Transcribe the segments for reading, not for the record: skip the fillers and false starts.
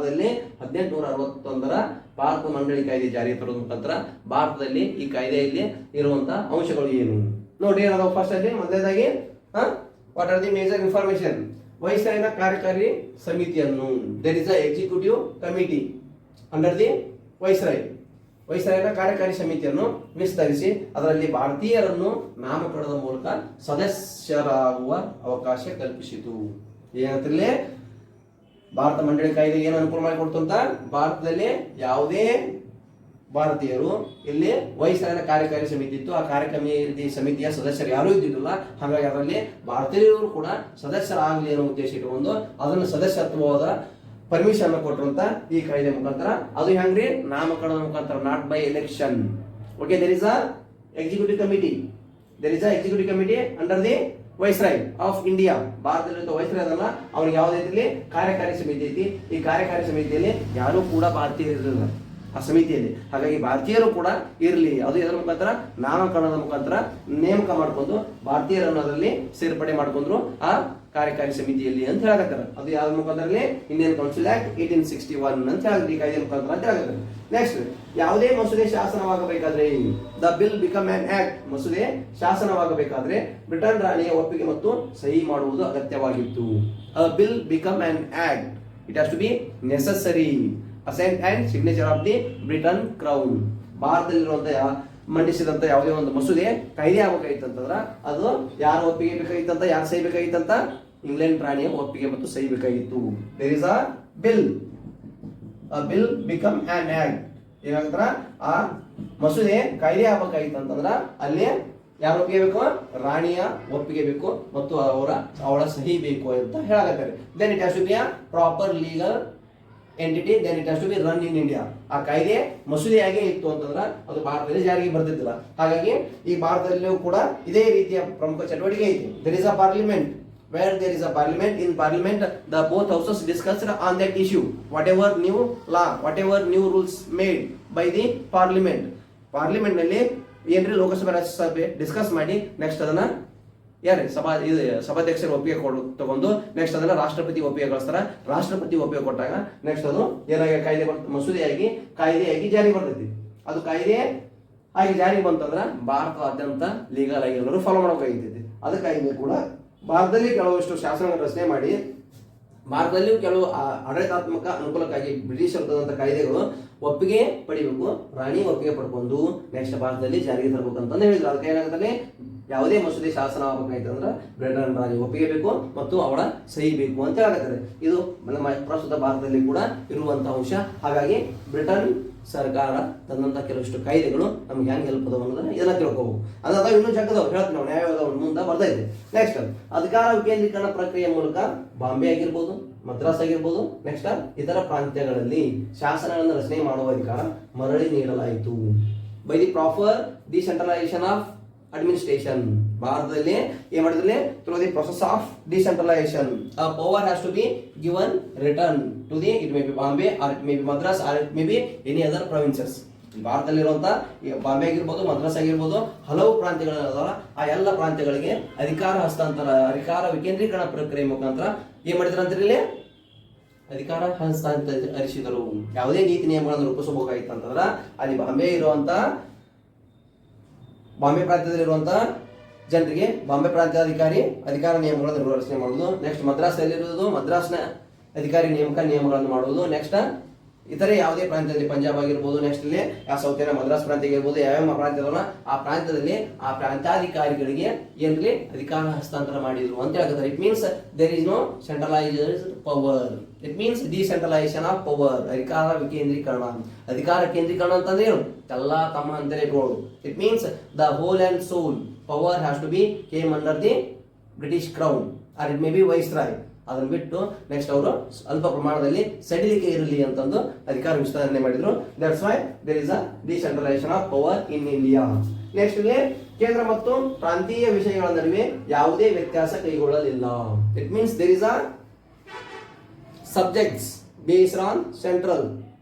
ಭಾರತದಲ್ಲಿ 1861ರ ಭಾರತ ಮಂಡಳಿ ಕಾಯ್ದೆ ಜಾರಿಗೆ ತರೋದ್ರ ಮುಖಾಂತರ ಭಾರತದಲ್ಲಿ ಈ ಕಾಯ್ದೆಯಲ್ಲಿ ಇರುವಂತಹ ಅಂಶಗಳು ಏನು ನೋಡಿ. ಏನಾದ್ರು ಫಸ್ಟ್ ಅಲ್ಲಿ ಮೊದಲನೇದಾಗಿ what are the major information. ವೈಸ್ರಾಯ್ನ ಕಾರ್ಯಕಾರಿ ಸಮಿತಿಯನ್ನು, there is a executive committee under the ವೈಸ್ರಾಯ್ನ ಕಾರ್ಯಕಾರಿ ಸಮಿತಿಯನ್ನು ವಿಸ್ತರಿಸಿ ಅದರಲ್ಲಿ ಭಾರತೀಯರನ್ನು ನಾಮಕರಣದ ಮೂಲಕ ಸದಸ್ಯರಾಗುವ ಅವಕಾಶ ಕಲ್ಪಿಸಿತು. ಏನಂತಲೇ ಭಾರತ ಮಂಡಳಿ ಕಾಯ್ದೆ ಏನು ಅನುಕೂಲ ಮಾಡಿಕೊಡ್ತು ಅಂತ, ಭಾರತದಲ್ಲಿ ಯಾವುದೇ ಭಾರತೀಯರು ಇಲ್ಲಿ ವೈಸ್ರಾಯ್ನ ಕಾರ್ಯಕಾರಿ ಸಮಿತಿ ಇತ್ತು, ಆ ಕಾರ್ಯಕಾರಿ ಸಮಿತಿಯ ಸದಸ್ಯರು ಯಾರೂ ಇದ್ದಿದ್ದಿಲ್ಲ. ಹಾಗಾಗಿ ಅದರಲ್ಲಿ ಭಾರತೀಯರು ಕೂಡ ಸದಸ್ಯರಾಗಲಿ ಅನ್ನೋ ಉದ್ದೇಶ ಇಟ್ಟುಕೊಂಡು ಅದನ್ನು ಸದಸ್ಯತ್ವವಾದ ಪರ್ಮಿಷನ್ ಕೊಟ್ಟರು ಅಂತ ಈ ಕಾಯ್ದೆ ಮುಖಾಂತರ. ಅದು ಹೆಂಗ್ರಿ, ನಾಮಕರಣದ ಮುಖಾಂತರ, not by election. Okay, there is a executive committee under the Viceroy of India. ಭಾರತದಲ್ಲಿ ವೈಸ್ರಾಯ್ ಅದಲ್ಲ, ಅವ್ರಿಗೆ ಯಾವುದೇ ರೀತಿಯಲ್ಲಿ ಕಾರ್ಯಕಾರಿ ಸಮಿತಿ ಐತಿ. ಈ ಕಾರ್ಯಕಾರಿ ಸಮಿತಿಯಲ್ಲಿ ಯಾರು ಕೂಡ ಭಾರತೀಯರು ಇರಲಿಲ್ಲ ಆ ಸಮಿತಿಯಲ್ಲಿ. ಹಾಗಾಗಿ ಭಾರತೀಯರು ಕೂಡ ಇರಲಿ, ಅದು ಇದರ ಮುಖಾಂತರ ನಾಮಕರಣದ ಮುಖಾಂತರ ನೇಮಕ ಮಾಡ್ಕೊಂಡು ಭಾರತೀಯರನ್ನು ಅದರಲ್ಲಿ ಸೇರ್ಪಡೆ ಮಾಡ್ಕೊಂಡ್ರು ಆ ಕಾರ್ಯಕಾರಿ ಸಮಿತಿಯಲ್ಲಿ ಅಂತ ಹೇಳಕತ್ತಾರೆ. ಅದು ಯಾವ ಮುಖಾಂತರದಲ್ಲಿ ಇಂಡಿಯನ್ ಕೌನ್ಸಿಲ್ ಆಕ್ಟ್ 1861 ಅಂತ ಹೇಳಿ ಕಾಯ್ದೆ ಮುಖಾಂತರ ಅಂತ ಹೇಳಕತ್ತಾರೆ. ನೆಕ್ಸ್ಟ್, ಯಾವುದೇ ಮಸೂದೆ ಶಾಸನವಾಗಬೇಕಾದ್ರೆ, the bill become an act, ಮಸೂದೆ ಶಾಸನವಾಗಬೇಕಾದ್ರೆ ಬ್ರಿಟನ್ ರಾಣಿಯ ಒಪ್ಪಿಗೆ ಮತ್ತು ಸಹಿ ಮಾಡುವುದು ಅಗತ್ಯವಾಗಿತ್ತು. Bill become an act, it has to be necessary assent and signature of the Britain crown. ಭಾರತದಲ್ಲಿರುವಂತಹ ಮಂಡಿಸಿದಂತ ಯಾವುದೇ ಒಂದು ಮಸೂದೆ ಕಾಯ್ದೆ ಆಗಬೇಕಾಗಿತ್ತಂತಂದ್ರ ಅದು ಯಾರ ಒಪ್ಪಿಗೆ ಬೇಕಾಗಿತ್ತಂತ, ಯಾರು ಸಹಿ ಬೇಕಾಗಿತ್ತಂತ, ಇಂಗ್ಲೆಂಡ್ ರಾಣಿಯ ಒಪ್ಪಿಗೆ ಮತ್ತು ಸಹಿ ಬೇಕಾಗಿತ್ತು. There is a bill become an act. ಏನಾಗ್ತಾರ, ಆ ಮಸೂದೆ ಕಾಯ್ದೆ ಆಗಬೇಕಾಗಿತ್ತಂತಂದ್ರ ಅಲ್ಲಿ ಯಾರ ಒಪ್ಪಿಗೆ ಬೇಕು, ರಾಣಿಯ ಒಪ್ಪಿಗೆ ಬೇಕು ಮತ್ತು ಅವಳ ಸಹಿ ಬೇಕು ಅಂತ ಹೇಳಕತ್ತಾರೆ. Then it has to be a proper legal entity, then it has to be run in India. ಆ ಕಾಯ್ದೆ ಮಸೂದೆಯಾಗೆ ಇತ್ತು ಅಂತಂದ್ರೆ ಅದು ಭಾರತದಲ್ಲಿ ಜಾರಿಗೆ ಬರ್ತಿದ್ದಿಲ್ಲ. ಹಾಗಾಗಿ ಈ ಭಾರತದಲ್ಲಿಯೂ ಕೂಡ ಇದೇ ರೀತಿಯ ಪ್ರಮುಖ ಚಟುವಟಿಕೆ ಐತಿ. There is a parliament, where there is a parliament. In parliament the both houses discussed on that issue, whatever new law, whatever new rules made by the parliament ನಲ್ಲಿ ಏನ್ರಿ ಲೋಕಸಭೆ ರಾಜ್ಯಸಭೆ ಡಿಸ್ಕಸ್ ಮಾಡಿ ನೆಕ್ಸ್ಟ್ ಅದನ್ನ ಯಾರೇ ಸಭಾಧ್ಯಕ್ಷರ ಒಪ್ಪಿಗೆ ತಗೊಂಡು ನೆಕ್ಸ್ಟ್ ಅದನ್ನ ರಾಷ್ಟ್ರಪತಿ ಒಪ್ಪಿಗೆ ಕಳಿಸ್ತಾರ. ರಾಷ್ಟ್ರಪತಿ ಒಪ್ಪಿಗೆ ಕೊಟ್ಟಾಗ ನೆಕ್ಸ್ಟ್ ಅದು ಏನಾಗಿ ಕಾಯ್ದೆ ಮಸೂದೆಯಾಗಿ ಕಾಯ್ದೆಯಾಗಿ ಜಾರಿಗೆ ಬರ್ತೈತಿ. ಅದು ಕಾಯ್ದೆ ಆಗಿ ಜಾರಿಗೆ ಬಂತಂದ್ರ ಭಾರತದಾದ್ಯಂತ ಲೀಗಲ್ ಆಗಿ ಎಲ್ಲರೂ ಫಾಲೋ ಮಾಡಬೇಕಾಗಿರ್ತೈತಿ. ಅದಕ್ಕಾಗಿ ಕೂಡ ಭಾರತದಲ್ಲಿ ಕೆಲವಷ್ಟು ಶಾಸನಗಳನ್ನು ರಚನೆ ಮಾಡಿ ಭಾರತದಲ್ಲಿಯೂ ಕೆಲವು ಆಡಳಿತಾತ್ಮಕ ಅನುಕೂಲಕ್ಕಾಗಿ ಬ್ರಿಟಿಷರು ತಂದಂತ ಕಾಯ್ದೆಗಳು ಒಪ್ಪಿಗೆ ಪಡಿಬೇಕು, ರಾಣಿ ಒಪ್ಪಿಗೆ ಪಡ್ಕೊಂಡು ನೆಕ್ಸ್ಟ್ ಭಾರತದಲ್ಲಿ ಜಾರಿಗೆ ತರಬೇಕು ಅಂತಂದು ಹೇಳಿದ್ರು. ಅದಕ್ಕೆ ಏನಾಗುತ್ತೆ, ಯಾವುದೇ ಮಸೂದೆ ಶಾಸನ ಆಗಬೇಕಾಯ್ತು ಅಂದ್ರೆ ಬ್ರಿಟನ್ ರಾಣಿ ಒಪ್ಪಿಗೆ ಬೇಕು ಮತ್ತು ಅವಳ ಸಹಿ ಬೇಕು ಅಂತ ಹೇಳಕತ್ತಾರೆ. ಇದು ನಮ್ಮ ಪ್ರಸ್ತುತ ಭಾರತದಲ್ಲಿ ಕೂಡ ಇರುವಂತಹ ಅಂಶ. ಹಾಗಾಗಿ ಬ್ರಿಟನ್ ಸರ್ಕಾರ ತಂದಂತ ಕೆಲವಷ್ಟು ಕಾಯ್ದೆಗಳು ನಮ್ಗೆ ಹೆಂಗೆ ಹೆಲ್ಪ್ ಅದಾವ ಅನ್ನೋದನ್ನ ಇದನ್ನ ತಿಳ್ಕೋಬಹುದು. ಅದಾದ ಇನ್ನೂ ಜಗದವ್ ಹೇಳ್ತೀವಿ ನಾವು, ನ್ಯಾಯವಾದ ಮುಂದೆ ಬರ್ತೈತೆ. ನೆಕ್ಸ್ಟ್, ಅಧಿಕಾರ ವಿಕೇಂದ್ರೀಕರಣ ಪ್ರಕ್ರಿಯೆ ಮೂಲಕ ಬಾಂಬೆ ಆಗಿರ್ಬೋದು, ಮದ್ರಾಸ್ ಆಗಿರ್ಬೋದು, ನೆಕ್ಸ್ಟ್ ಇತರ ಪ್ರಾಂತ್ಯಗಳಲ್ಲಿ ಶಾಸನಗಳನ್ನು ರಚನೆ ಮಾಡುವ ಅಧಿಕಾರ ಮರಳಿ ನೀಡಲಾಯಿತು. By the proper decentralisation of administration. ಭಾರತದಲ್ಲಿ ಏನ್ ಮಾಡಿದ್ರೆ through the process of decentralisation a power has to be given return to the, it may be Bombay or it may be Madras or it may be any other provinces. ಭಾರತದಲ್ಲಿರುವಂತ ಬಾಂಬೆ ಆಗಿರ್ಬೋದು, ಮದ್ರಾಸ್ ಆಗಿರ್ಬೋದು, ಹಲವು ಪ್ರಾಂತ್ಯಗಳದಾವ. ಆ ಎಲ್ಲ ಪ್ರಾಂತ್ಯಗಳಿಗೆ ಅಧಿಕಾರ ವಿಕೇಂದ್ರೀಕರಣ ಪ್ರಕ್ರಿಯೆ ಮುಖಾಂತರ ಏನ್ ಮಾಡಿದ್ರು ಅಂತ ಇಲ್ಲಿ ಅಧಿಕಾರ ಹಸ್ತಾಂತರಿಸಿದರು. ಯಾವುದೇ ನೀತಿ ನಿಯಮಗಳನ್ನು ರೂಪಿಸಬೇಕಾಗಿತ್ತು ಅಂತಂದ್ರ ಅಲ್ಲಿ ಬಾಂಬೆ ಪ್ರಾಂತ್ಯದಲ್ಲಿರುವಂತಹ ಜನರಿಗೆ ಬಾಂಬೆ ಪ್ರಾಂತ್ಯಾಧಿಕಾರಿ ಅಧಿಕಾರ ನಿಯಮಗಳನ್ನು ನಿರ್ವಹಣೆ ಮಾಡುವುದು. ನೆಕ್ಸ್ಟ್ ಮದ್ರಾಸ್ನಲ್ಲಿರುವುದು ಮದ್ರಾಸ್ನ ಅಧಿಕಾರಿ ನಿಯಮಗಳನ್ನು ಮಾಡುವುದು. ನೆಕ್ಸ್ಟ್ ಇತರೆ ಯಾವುದೇ ಪ್ರಾಂತ್ಯದಲ್ಲಿ ಪಂಜಾಬ್ ಆಗಿರ್ಬೋದು, ನೆಕ್ಸ್ಟ್ ಇಲ್ಲಿ ಸೌತ್ ಮದ್ರಾಸ್ ಪ್ರಾಂತ್ಯ ಆಗಿರ್ಬೋದು, ಯಾವ ಪ್ರಾಂತ್ಯದಲ್ಲ ಆ ಪ್ರಾಂತ್ಯದಲ್ಲಿ ಆ ಪ್ರಾಂತ್ಯಾಧಿಕಾರಿಗಳಿಗೆ ಏನ್ರಿ ಅಧಿಕಾರ ಹಸ್ತಾಂತರ ಮಾಡಿದ್ರು ಅಂತ ಹೇಳ್ತಾರೆ. It means there is no centralised power, it means decentralisation of power. ಅಧಿಕಾರ ವಿಕೇಂದ್ರೀಕರಣ, ಅಧಿಕಾರ ಕೇಂದ್ರೀಕರಣ ಅಂತಂದ್ರೆ ಏನು, ಎಲ್ಲಾ ತಮ್ಮ ಅಂತಲೇ ಇಟ್ಕೊಳ್ಳೋದು. It means the whole and soul power has to become under the British Crown or it may be Viceroy. ಅದನ್ನು ಬಿಟ್ಟು ನೆಕ್ಸ್ಟ್ ಅವರು ಅಲ್ಪ ಪ್ರಮಾಣದಲ್ಲಿ ಸಡಿಲಿಕೆ ಇರಲಿ ಅಂತಂದು ಅಧಿಕಾರ ವಿಸ್ತರಣೆ ಮಾಡಿದ್ರು. That's why there is a decentralisation of power in India. Next ಇಲ್ಲಿ ಕೇಂದ್ರ ಮತ್ತು ಪ್ರಾಂತೀಯ ವಿಷಯಗಳ ನಡುವೆ ಯಾವುದೇ ವ್ಯತ್ಯಾಸ ಕೈಗೊಳ್ಳಲಿಲ್ಲ. It means there is a subjects based on central,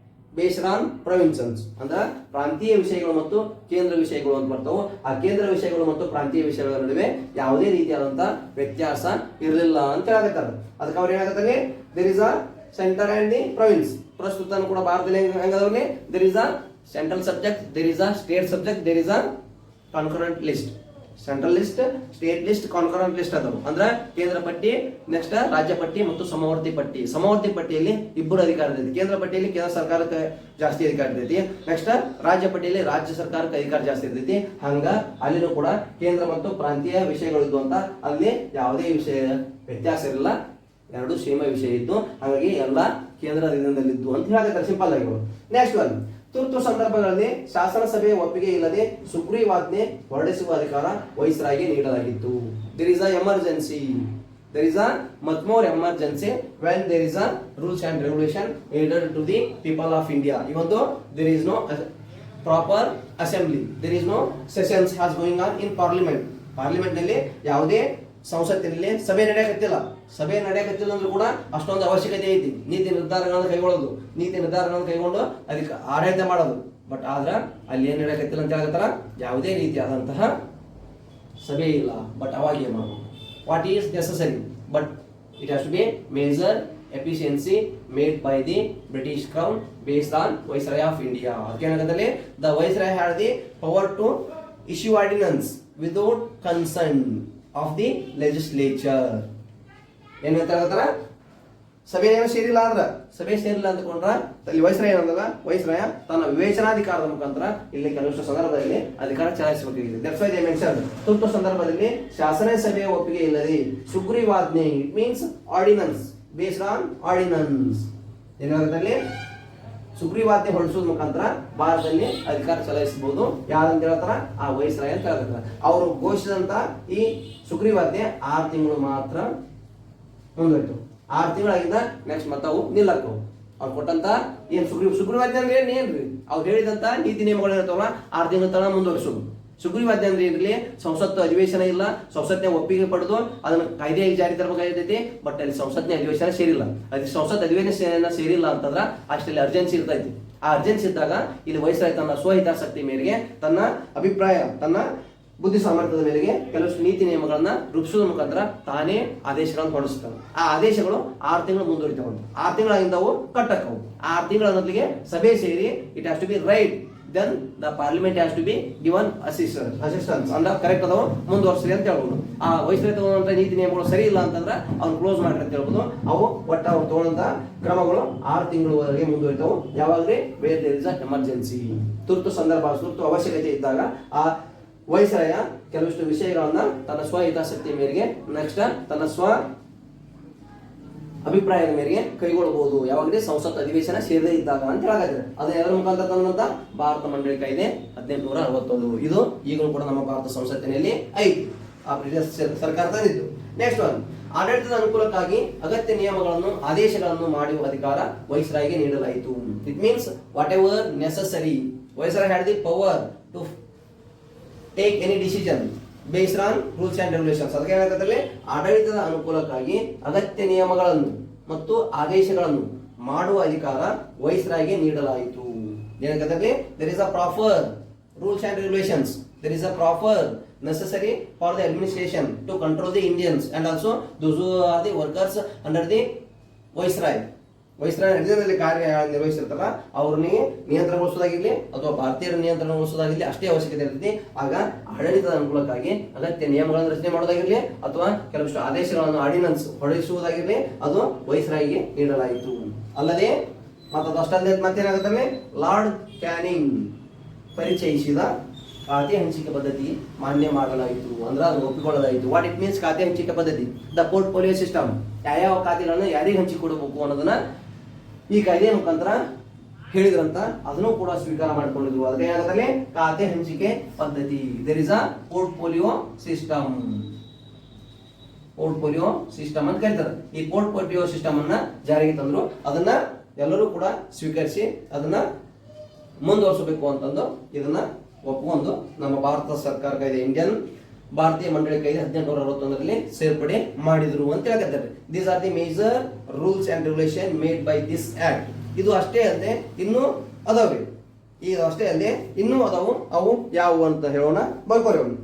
based on provinces. ಅಂದ್ರೆ ಪ್ರಾಂತೀಯ ವಿಷಯಗಳು ಮತ್ತು ಕೇಂದ್ರ ವಿಷಯಗಳು ಅಂತ ಬರ್ತಾವೆ. ಆ ಕೇಂದ್ರ ವಿಷಯಗಳು ಮತ್ತು ಪ್ರಾಂತೀಯ ವಿಷಯಗಳ ನಡುವೆ ಯಾವುದೇ ರೀತಿಯಾದಂತಹ ವ್ಯತ್ಯಾಸ ಇರಲಿಲ್ಲ ಅಂತ ಹೇಳಕತ್ತಾರೆ. ಅದಕ್ಕೆ ಅವ್ರು ಏನಾಗತ್ತಾರೆ, there is a centre and the province. ಪ್ರಸ್ತುತ ಕೂಡ ಭಾರತದಲ್ಲಿ ಹೆಂಗದವ್ರಿ there is a central subject, there is a state subject, there is a concurrent list. Central list, state list, concurrent list ಅದಾವ. ಅಂದ್ರೆ ಕೇಂದ್ರ ಪಟ್ಟಿ, ನೆಕ್ಸ್ಟ್ ರಾಜ್ಯ ಪಟ್ಟಿ ಮತ್ತು ಸಮವರ್ತಿ ಪಟ್ಟಿ. ಸಮವರ್ತಿ ಪಟ್ಟಿಯಲ್ಲಿ ಇಬ್ಬರು ಅಧಿಕಾರ ಇರ್ತೈತಿ. ಕೇಂದ್ರ ಪಟ್ಟಿಯಲ್ಲಿ ಕೇಂದ್ರ ಸರ್ಕಾರಕ್ಕೆ ಜಾಸ್ತಿ ಅಧಿಕಾರ ಇರ್ತೈತಿ. ನೆಕ್ಸ್ಟ್ ರಾಜ್ಯ ಪಟ್ಟಿಯಲ್ಲಿ ರಾಜ್ಯ ಸರ್ಕಾರಕ್ಕೆ ಅಧಿಕಾರ ಜಾಸ್ತಿ ಇರ್ತೈತಿ. ಹಂಗ ಅಲ್ಲಿನೂ ಕೂಡ ಕೇಂದ್ರ ಮತ್ತು ಪ್ರಾಂತೀಯ ವಿಷಯಗಳಿದ್ವು ಅಂತ ಅಲ್ಲಿ ಯಾವುದೇ ವಿಷಯ ವ್ಯತ್ಯಾಸ ಇರಲಿಲ್ಲ, ಎರಡು ಸೇಮ ವಿಷಯ ಇತ್ತು. ಹಾಗಾಗಿ ಎಲ್ಲ ಕೇಂದ್ರ ಅಧೀನದಲ್ಲಿದ್ದು ಅಂತ ಹೇಳಕತ್ತಾರೆ ಸಿಂಪಲ್ ಆಗಿ. ನೆಕ್ಸ್ಟ್ ಒನ್, ತುರ್ತು ಸಂದರ್ಭಗಳಲ್ಲಿ ಶಾಸನ ಸಭೆಯ ಒಪ್ಪಿಗೆ ಇಲ್ಲದೆ ಸುಗ್ರೀವಾಜ್ಞೆ ಹೊರಡಿಸುವ ಅಧಿಕಾರ ವೈಸ್ರಾಯ್ಗೆ ನೀಡಲಾಗಿತ್ತು. There is a emergency, there is a much more emergency when there is a rules and regulation ordered to the people of India, even though there is no proper assembly, there is no sessions has going on in parliament. Parliament ನಲ್ಲಿ ಯಾವುದೇ ಸಂಸತ್ತಿನಲ್ಲಿ ಸಭೆ ನಡೆಯಕತ್ತಿಲ್ಲ. ಸಭೆ ನಡೆಯಕತ್ತಿಲ್ಲ ಅಂದ್ರೂ ಕೂಡ ಅಷ್ಟೊಂದು ಅವಶ್ಯಕತೆ ಐತಿ ನೀತಿ ನಿರ್ಧಾರಗಳನ್ನು ಕೈಗೊಳ್ಳೋದು, ನೀತಿ ನಿರ್ಧಾರಗಳನ್ನು ಕೈಗೊಂಡು ಅದಕ್ಕೆ ಆಡಳಿತ ಮಾಡೋದು. ಬಟ್ ಆದ್ರೆ ಅಲ್ಲಿ ಏನ್ ನಡೆಯಕತ್ತಿಲ್ಲ ಅಂತ ಹೇಳ್ತಾರ, ಯಾವುದೇ ರೀತಿಯಾದಂತಹ ಸಭೆ ಇಲ್ಲ. ಬಟ್ ಅವಾಗ ಏನ್ ಮಾಡೋದು, what is necessary, but it has to be major efficiency made by the British Crown based on Viceroy of India. Again, the Viceroy had the power to issue ordinance without consent of the legislature. ಏನು ಹೇಳ್ತಾರ, ಸಭೆ ಏನು ಸೇರಿಲ್ಲ ಅಂದ್ರ, ಸಭೆ ಸೇರಿಲ್ಲ ಅಂದ್ಕೊಂಡ್ರ ಅಲ್ಲಿ ವೈಸ್ರಾಯ ಏನಂದಲ್ಲ, ವೈಸ್ರಾಯ ತನ್ನ ವಿವೇಚನಾಧಿಕಾರದ ಮುಖಾಂತರ ಇಲ್ಲಿ ಕೆಲವಷ್ಟು ಸಂದರ್ಭದಲ್ಲಿ ಅಧಿಕಾರ ಚಲಾಯಿಸಬೇಕಾಗಿದೆ. ದಟ್ಸ್ ವೈ ದೇ ಮೆನ್ಷನ್ ತುರ್ತು ಸಂದರ್ಭದಲ್ಲಿ ಶಾಸನ ಸಭೆಯ ಒಪ್ಪಿಗೆ ಇಲ್ಲದೆ ಸುಗ್ರೀವಾಜ್ಞೆ, it means ordinance, based on ordinance. ಏನಾಗುತ್ತೆ, ಸುಗ್ರೀವಾಜ್ಞೆ ಹೊರಡಿಸೋದ್ ಮುಖಾಂತರ ಭಾರತದಲ್ಲಿ ಅಧಿಕಾರ ಚಲಾಯಿಸಬಹುದು. ಯಾರಂತ ಹೇಳ್ತಾರ, ಆ ವೈಸ್ರಾಯ ಅಂತ ಹೇಳ್ತಾರೆ. ಅವರು ಘೋಷಿಸಿದಂತ ಈ ಸುಗ್ರೀವಾಜ್ಞೆ 6 ತಿಂಗಳು ಮಾತ್ರ ಮುಂದುವರಿತು. 6 ತಿಂಗಳಾಗಿದ್ದ ನೆಕ್ಸ್ಟ್ ಮತ್ತೆ ಅವು ನಿಲ್ಲಕ್ಕವು. ಅವ್ರು ಕೊಟ್ಟಂತ ಏನ್ ಸುಗ್ರೀವಾಜ್ಞೆ ಅಂದ್ರೆ ಏನ್ರಿ, ಅವ್ರು ಹೇಳಿದಂತ ನೀತಿ ನಿಯಮಗಳು ಇರ್ತಾವಲ್ಲ 6 ತಿಂಗಳ ತನಕ ಮುಂದುವರಿಸೋದು. ಸುಗ್ರೀವಾಜ್ಞೆ ಅಂದ್ರೆ ಏನ್ರಿ, ಸಂಸತ್ತು ಅಧಿವೇಶನ ಇಲ್ಲ, ಸಂಸತ್ನ ಒಪ್ಪಿಗೆ ಪಡೆದು ಅದನ್ನ ಕಾಯ್ದೆಯಾಗಿ ಜಾರಿ ತರಬೇಕಾಗಿರ್ತೈತಿ. ಬಟ್ ಅಲ್ಲಿ ಸಂಸತ್ನ ಅಧಿವೇಶನ ಸೇರಿಲ್ಲ. ಅದು ಸಂಸತ್ ಅಧಿವೇಶನ ಸೇರಿಲ್ಲ ಅಂತಂದ್ರ ಅಷ್ಟಲ್ಲಿ ಅರ್ಜೆನ್ಸಿ ಇರ್ತೈತಿ. ಆ ಅರ್ಜೆನ್ಸಿ ಇದ್ದಾಗ ಇಲ್ಲಿ ವೈಸ್ರಾಯ್ ತನ್ನ ಸ್ವಹಿತಾಸಕ್ತಿ ಮೇರೆಗೆ, ತನ್ನ ಅಭಿಪ್ರಾಯ, ತನ್ನ ಬುದ್ಧಿ ಸಾಮರ್ಥ್ಯದ ಮೇರೆಗೆ ಕೆಲವಷ್ಟು ನೀತಿ ನಿಯಮಗಳನ್ನ ರೂಪಿಸೋದ್ರ ಮುಖಾಂತರ ತಾನೇ ಆದೇಶಗಳನ್ನು ಹೊರಡಿಸ್ತಾನೆ. ಆ ಆದೇಶಗಳು 6 ತಿಂಗಳು ಮುಂದುವರಿತಾವಂತ. 6 ತಿಂಗಳಿಂದ ಅವು ಕಟ್ಟಕ್ಕವು. 6 ತಿಂಗಳ ಮೊದಲಿಗೆ ಸಭೆ ಸೇರಿ it has to be right, then the parliament has to be given assistance ಅಂದ್ರೆ ಕರೆಕ್ಟ್ ಅದಾವ ಮುಂದುವರ್ಸ್ರಿ ಅಂತ ಹೇಳ್ಬೋದು. ಆ ವೈಸ್ರಾಯ್ ತಗೊಂಡಂತ ನೀತಿ ನಿಯಮಗಳು ಸರಿ ಇಲ್ಲ ಅಂತಂದ್ರೆ ಅವ್ನು ಕ್ಲೋಸ್ ಮಾಡ್ರಿ ಅಂತ ಹೇಳ್ಬೋದು. ಅವು ಒಟ್ಟ ಅವ್ರು ತಗೊಂಡಂತ ಕ್ರಮಗಳು 6 ತಿಂಗಳವರೆಗೆ ಮುಂದುವರಿತಾವು. ಯಾವಾಗ್ರಿ, where there is a emergency, ತುರ್ತು ಸಂದರ್ಭ, ತುರ್ತು ಅವಶ್ಯಕತೆ ಇದ್ದಾಗ ಆ ವೈಸ್ರಾಯ ಕೆಲವಷ್ಟು ವಿಷಯಗಳನ್ನ ತನ್ನ ಸ್ವ ಹಿತಾಸಕ್ತಿ ಮೇರೆಗೆ, ನೆಕ್ಸ್ಟ್ ತನ್ನ ಸ್ವ ಅಭಿಪ್ರಾಯದ ಮೇರೆಗೆ ಕೈಗೊಳ್ಳಬಹುದು. ಯಾವಾಗಲೇ ಸಂಸತ್ ಅಧಿವೇಶನ ಸೇರದೇ ಇದ್ದಾಗ ಅಂತ ಹೇಳಾಕತ್ತಾರೆ. ಅದು ಅದರ ಮುಖಾಂತರ ತಂದಂತ ಭಾರತ ಮಂಡಳಿ ಕಾಯ್ದೆ 1861. ಇದು ಈಗಲೂ ಕೂಡ ನಮ್ಮ ಭಾರತ ಸಂಸತ್ತಿನಲ್ಲಿ ಐತಿ. ಆ ಬ್ರಿಟಿಷ್ ಸರ್ಕಾರ ತಂದಿತ್ತು. ನೆಕ್ಸ್ಟ್ ಒನ್, ಆಡಳಿತದ ಅನುಕೂಲಕ್ಕಾಗಿ ಅಗತ್ಯ ನಿಯಮಗಳನ್ನು, ಆದೇಶಗಳನ್ನು ಮಾಡುವ ಅಧಿಕಾರ ವೈಸ್ರಾಯ್ಗೆ ನೀಡಲಾಯಿತು. It means whatever necessary, Viceroy had the power to take any decision based on rules and regulations. ಅದಕ್ಕೆ ಏನಾಗುತ್ತೆ, ಆಡಳಿತದ ಅನುಕೂಲಕ್ಕಾಗಿ ಅಗತ್ಯ ನಿಯಮಗಳನ್ನು ಮತ್ತು ಆದೇಶಗಳನ್ನು ಮಾಡುವ ಅಧಿಕಾರ ವೈಸ್ರಾಯ್ಗೆ ನೀಡಲಾಯಿತು. ಏನಾಗುತ್ತೆ, there is a proper rules and regulations, there is a proper necessary for the administration to control the Indians and also those who are the workers under the viceroy. Viceroy ಅಧೀನದಲ್ಲಿ ಕಾರ್ಯ ನಿರ್ವಹಿಸಿರ್ತಾರ ಅವ್ರನ್ನೇ ನಿಯಂತ್ರಣಗೊಳಿಸೋದಾಗಿರ್ಲಿ ಅಥವಾ ಭಾರತೀಯರ ನಿಯಂತ್ರಣಗೊಳಿಸೋದಾಗಿರ್ಲಿ ಅಷ್ಟೇ ಅವಶ್ಯಕತೆ ಇರ್ತೈತಿ. ಆಗ ಆಡಳಿತದ ಅನುಕೂಲಕ್ಕಾಗಿ ಅಗತ್ಯ ನಿಯಮಗಳನ್ನು ರಚನೆ ಮಾಡೋದಾಗಿರ್ಲಿ ಅಥವಾ ಕೆಲವಷ್ಟು ಆದೇಶಗಳನ್ನು ಆರ್ಡಿನನ್ಸ್ ಹೊರಡಿಸುವುದಾಗಿರ್ಲಿ ಅದು ವೈಸ್ರಾಯ್ಗೆ ನೀಡಲಾಯಿತು. ಅಲ್ಲದೆ ಮತ್ತು ಅಷ್ಟಲ್ಲದೆ ಮತ್ತೇನಾಗುತ್ತೆ, ಲಾರ್ಡ್ ಕ್ಯಾನಿಂಗ್ ಪರಿಚಯಿಸಿದ ಖಾತೆ ಹಂಚಿಕೆ ಪದ್ಧತಿ ಮಾನ್ಯ ಮಾಡಲಾಯಿತು, ಅಂದ್ರೆ ಅದು ಒಪ್ಪಿಕೊಳ್ಳಲಾಯಿತು. ವಾಟ್ ಇಟ್ ಮೀನ್ಸ್ ಖಾತೆ ಹಂಚಿಕೆ ಪದ್ಧತಿ, ದ ಪೋರ್ಟ್ಫೋಲಿಯೋ ಸಿಸ್ಟಮ್, ಯಾವ ಖಾತೆಗಳನ್ನ ಯಾರಿಗೆ ಹಂಚಿಕೊಡಬೇಕು ಅನ್ನೋದನ್ನ ಈ ಕಾಯ್ದೆ ಮುಖಾಂತರ ಹೇಳಿದ್ರಂತ ಅದನ್ನು ಕೂಡ ಸ್ವೀಕಾರ ಮಾಡಿಕೊಂಡಿದ್ರು. ಅದಕ್ಕೆ ಏನಾಗುತ್ತೆ, ಖಾತೆ ಹಂಚಿಕೆ ಪದ್ಧತಿ. There is a portfolio system, portfolio system ಅಂತ ಕರೀತಾರೆ. ಈ ಪೋರ್ಟ್ಫೋಲಿಯೋ ಸಿಸ್ಟಮ್ ಅನ್ನ ಜಾರಿಗೆ ತಂದ್ರು. ಅದನ್ನ ಎಲ್ಲರೂ ಕೂಡ ಸ್ವೀಕರಿಸಿ ಅದನ್ನ ಮುಂದುವರಿಸಬೇಕು ಅಂತಂದು ಇದನ್ನ ಒಪ್ಪಿಕೊಂಡು ನಮ್ಮ ಭಾರತ ಸರ್ಕಾರ ಕಾಯ್ದೆ, ಇಂಡಿಯನ್ ಭಾರತೀಯ ಮಂಡಳಿ ಕಾಯ್ದೆ 1861ರಲ್ಲಿ ಸೇರ್ಪಡೆ ಮಾಡಿದ್ರು ಅಂತ ಹೇಳ್ತಾರೆ. These are the major rules and regulation made by this act. ಇದು ಅಷ್ಟೇ ಅಲ್ಲದೆ ಇನ್ನೂ ಅದಾವ್ರಿ, ಇದು ಅಷ್ಟೇ ಅಲ್ಲದೆ ಇನ್ನೂ ಅದಾವು. ಅವು ಯಾವುವು ಅಂತ ಹೇಳೋಣ. ಬರ್ಕೋರಿ, ಅವನು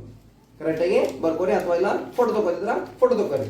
ಕರೆಕ್ಟಾಗಿ ಬರ್ಕೋರಿ, ಅಥವಾ ಇಲ್ಲ ಫೋಟೋ ತಗೋತಿದ್ರ ಫೋಟೋ ತಗೋರಿ.